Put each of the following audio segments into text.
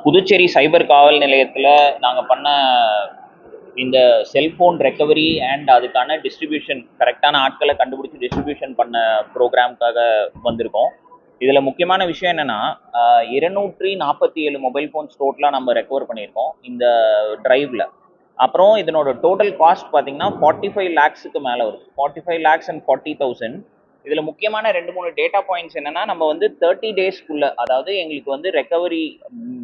புதுச்சேரி சைபர் காவல் நிலையத்தில் நாங்கள் பண்ண இந்த செல்ஃபோன் ரெக்கவரி அண்ட் அதுக்கான டிஸ்ட்ரிபியூஷன் கரெக்டான ஆட்களை கண்டுபிடிச்சி டிஸ்ட்ரிபியூஷன் பண்ண ப்ரோக்ராம்க்காக வந்திருக்கோம். இதில் முக்கியமான விஷயம் என்னென்னா 247 மொபைல் ஃபோன்ஸ் டோட்டலாக நம்ம ரெக்கவர் பண்ணியிருக்கோம் இந்த ட்ரைவில். அப்புறம் இதனோட டோட்டல் காஸ்ட் பார்த்தீங்கன்னா 45 lakhs மேலே வருது. 45 lakhs and 40,000. இதில் முக்கியமான 2-3 டேட்டா பாயிண்ட்ஸ் என்னென்னா, நம்ம வந்து 30 daysக்குள்ளே, அதாவது எங்களுக்கு வந்து ரெக்கவரி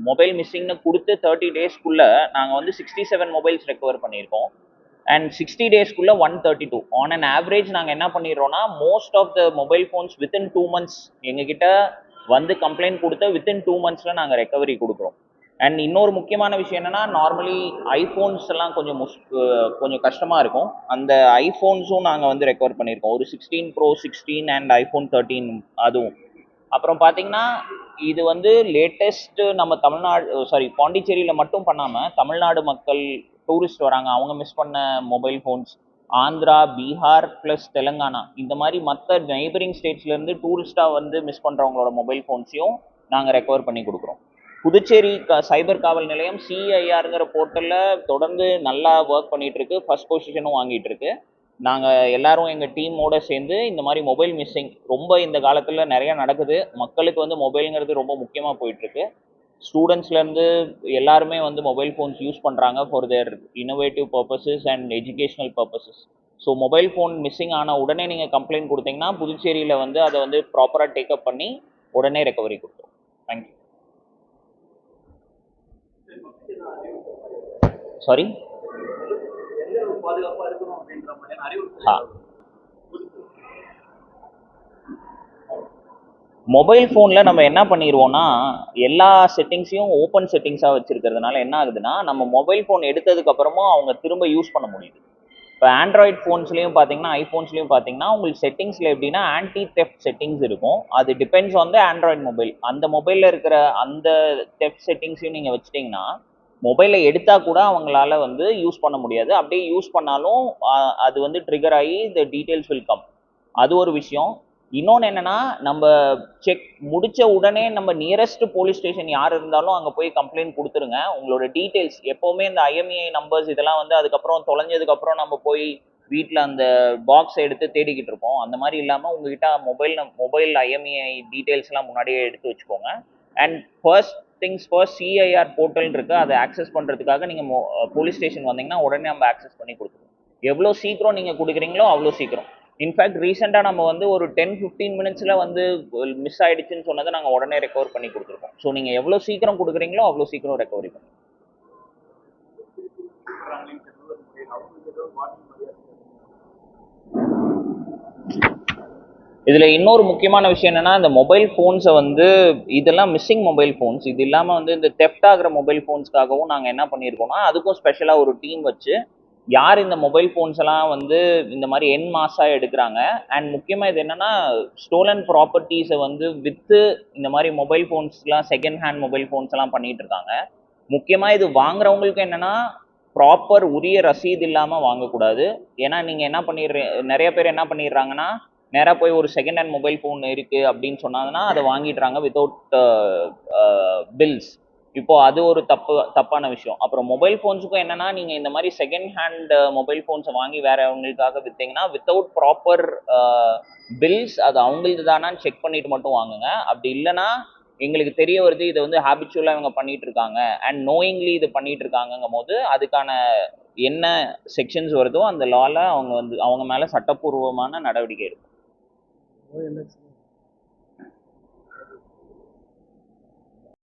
மொபைல் மிஸ்ஸிங்னு கொடுத்து 30 daysக்குள்ளே நாங்கள் வந்து 67 மொபைல்ஸ் ரெக்கவர் பண்ணியிருக்கோம். அண்ட் 60 daysக்குள்ளே 132. ஆன் அன் ஆவரேஜ் நாங்கள் என்ன பண்ணிடுறோன்னா, most of the mobile phones within 2 months எங்ககிட்ட வந்து கம்ப்ளைண்ட் கொடுத்த வித்தின் 2 months நாங்கள் ரெக்கவரி கொடுக்குறோம். அண்ட் இன்னொரு முக்கியமான விஷயம் என்னென்னா, நார்மலி ஐஃபோன்ஸ் எல்லாம் கொஞ்சம் கஷ்டமாக இருக்கும். அந்த ஐஃபோன்ஸும் நாங்கள் வந்து ரெக்கவர் பண்ணியிருக்கோம். ஒரு 16 Pro 16 அண்ட் iPhone 13 அதுவும். அப்புறம் பார்த்தீங்கன்னா, இது வந்து லேட்டஸ்ட்டு நம்ம பாண்டிச்சேரியில் மட்டும் பண்ணாமல் தமிழ்நாடு மக்கள் டூரிஸ்ட் வராங்க, அவங்க மிஸ் பண்ண mobile phones, Andhra, Bihar plus Telangana இந்த மாதிரி மற்ற நெய்பரிங் ஸ்டேட்ஸ்லேருந்து டூரிஸ்ட்டாக வந்து மிஸ் பண்ணுறவங்களோட மொபைல் ஃபோன்ஸையும் நாங்கள் ரெக்கவர் பண்ணி கொடுக்குறோம். புதுச்சேரி சைபர் காவல் நிலையம் CIRங்கிற போர்ட்டலில் தொடர்ந்து நல்லா ஒர்க் பண்ணிகிட்ருக்கு, ஃபர்ஸ்ட் பொசிஷனும் வாங்கிட்டு இருக்கு. நாங்கள் எல்லாரும் எங்கள் டீமோடு சேர்ந்து இந்த மாதிரி மொபைல் மிஸ்ஸிங் ரொம்ப இந்த காலத்தில் நிறையா நடக்குது. மக்களுக்கு வந்து மொபைலுங்கிறது ரொம்ப முக்கியமாக போயிட்டுருக்கு. ஸ்டூடெண்ட்ஸ்லேருந்து எல்லாருமே வந்து மொபைல் ஃபோன்ஸ் யூஸ் பண்ணுறாங்க for their innovative purposes and educational purposes. So mobile phone missing ஆன உடனே நீங்கள் கம்ப்ளைண்ட் கொடுத்தீங்கன்னா புதுச்சேரியில் வந்து அதை வந்து ப்ராப்பராக டேக்கப் பண்ணி உடனே ரெக்கவரி கொடுத்தோம். தேங்க்யூ. சாரி, மொபைல் ஃபோனில் நம்ம என்ன பண்ணிடுவோம்னா, எல்லா செட்டிங்ஸையும் ஓப்பன் செட்டிங்ஸாக வச்சுருக்கிறதுனால என்ன ஆகுதுன்னா, நம்ம மொபைல் ஃபோன் எடுத்ததுக்கப்புறமும் அவங்க திரும்ப யூஸ் பண்ண முடியுது. இப்போ ஆண்ட்ராய்ட் ஃபோன்ஸ்லேயும் பார்த்தீங்கன்னா, ஐஃபோன்ஸ்லேயும் பார்த்தீங்கன்னா, உங்களுக்கு செட்டிங்ஸில் எப்படின்னா ஆன்டி தெஃப்ட் செட்டிங்ஸ் இருக்கும். அது depends on the Android mobile. அந்த மொபைலில் இருக்கிற அந்த தெஃப்ட் செட்டிங்ஸையும் நீங்கள் வச்சிட்டிங்கன்னா மொபைலை எடுத்தால் கூட அவங்களால வந்து யூஸ் பண்ண முடியாது. அப்படியே யூஸ் பண்ணாலும் அது வந்து ட்ரிகர் ஆகி த டீட்டெயில்ஸ் வில் கம். அது ஒரு விஷயம். இன்னொன்று என்னென்னா, நம்ம செக் முடித்த உடனே நம்ம நியரஸ்ட் போலீஸ் ஸ்டேஷன் யார் இருந்தாலும் அங்கே போய் கம்ப்ளைண்ட் கொடுத்துருங்க. உங்களோட டீட்டெயில்ஸ் எப்போவுமே இந்த IMEI நம்பர்ஸ் இதெல்லாம் வந்து அதுக்கப்புறம் தொலைஞ்சதுக்கப்புறம் நம்ம போய் வீட்டில் அந்த பாக்ஸை எடுத்து தேடிக்கிட்டு இருப்போம். அந்த மாதிரி இல்லாமல் உங்ககிட்ட மொபைல் IMEI டீட்டெயில்ஸ்லாம் முன்னாடியே எடுத்து வச்சுக்கோங்க. And first things first CIR portal இருக்குது, அதை ஆக்சஸ் பண்ணுறதுக்காக நீங்கள் போலீஸ் ஸ்டேஷன் வந்தீங்கன்னா உடனே நம்ம ஆக்சஸ் பண்ணி கொடுத்துருவோம். எவ்வளோ சீக்கிரம் நீங்கள் கொடுக்குறீங்களோ அவ்வளோ சீக்கிரம். இன்ஃபேக்ட் ரீசெண்டாக நம்ம வந்து ஒரு 10-15 minutes வந்து மிஸ் ஆகிடுச்சுன்னு சொன்னதை நாங்கள் உடனே ரெக்கவர் பண்ணி கொடுத்துருக்கோம். ஸோ நீங்கள் எவ்வளோ சீக்கிரம் கொடுக்குறீங்களோ அவ்வளோ சீக்கிரம் ரெக்கவரி பண்ணுங்க. இதில் இன்னொரு முக்கியமான விஷயம் என்னென்னா, இந்த மொபைல் ஃபோன்ஸை வந்து இதெல்லாம் மிஸ்ஸிங் மொபைல் ஃபோன்ஸ், இது இல்லாமல் வந்து இந்த தெஃப்ட் ஆகிற மொபைல் ஃபோன்ஸ்க்காகவும் நாங்கள் என்ன பண்ணியிருக்கோம்னா, அதுக்கும் ஸ்பெஷலாக ஒரு டீம் வச்சு யார் இந்த மொபைல் ஃபோன்ஸ் எல்லாம் வந்து இந்த மாதிரி என் மாசாக எடுக்கிறாங்க, அண்ட் முக்கியமாக இது என்னென்னா ஸ்டோலன் ப்ராப்பர்ட்டிஸை வந்து விற்று இந்த மாதிரி மொபைல் ஃபோன்ஸ்லாம் செகண்ட் ஹேண்ட் மொபைல் ஃபோன்ஸ் எல்லாம் பண்ணிகிட்டு இருக்காங்க. முக்கியமாக இது வாங்குறவங்களுக்கு என்னென்னா, ப்ராப்பர் உரிய ரசீது இல்லாமல் வாங்கக்கூடாது. ஏன்னா நீங்கள் என்ன நிறைய பேர் என்ன பண்ணிடுறாங்கன்னா, நேராக போய் ஒரு செகண்ட் ஹேண்ட் மொபைல் ஃபோன் இருக்குது அப்படின்னு சொன்னாங்கன்னா அதை வாங்கிடுறாங்க வித்தவுட் பில்ஸ். இப்போது அது ஒரு தப்பான விஷயம். அப்புறம் மொபைல் ஃபோன்ஸுக்கும் என்னென்னா, நீங்கள் இந்த மாதிரி செகண்ட் ஹேண்ட் மொபைல் ஃபோன்ஸை வாங்கி வேறவங்களுக்காக விற்றீங்கன்னா வித்தவுட் ப்ராப்பர் பில்ஸ் அது அவங்களுக்கு தானான்னு செக் பண்ணிட்டு மட்டும் வாங்குங்க. அப்படி இல்லைன்னா எங்களுக்கு தெரிய வருது இதை வந்து ஹேபிச்சுவலாக இவங்க பண்ணிட்டு இருக்காங்க அண்ட் நோயிங்லி இது பண்ணிட்டு இருக்காங்கங்கும் போது அதுக்கான என்ன செக்ஷன்ஸ் வருதோ அந்த லாவில் அவங்க மேலே சட்டப்பூர்வமான நடவடிக்கை எடுக்கும்.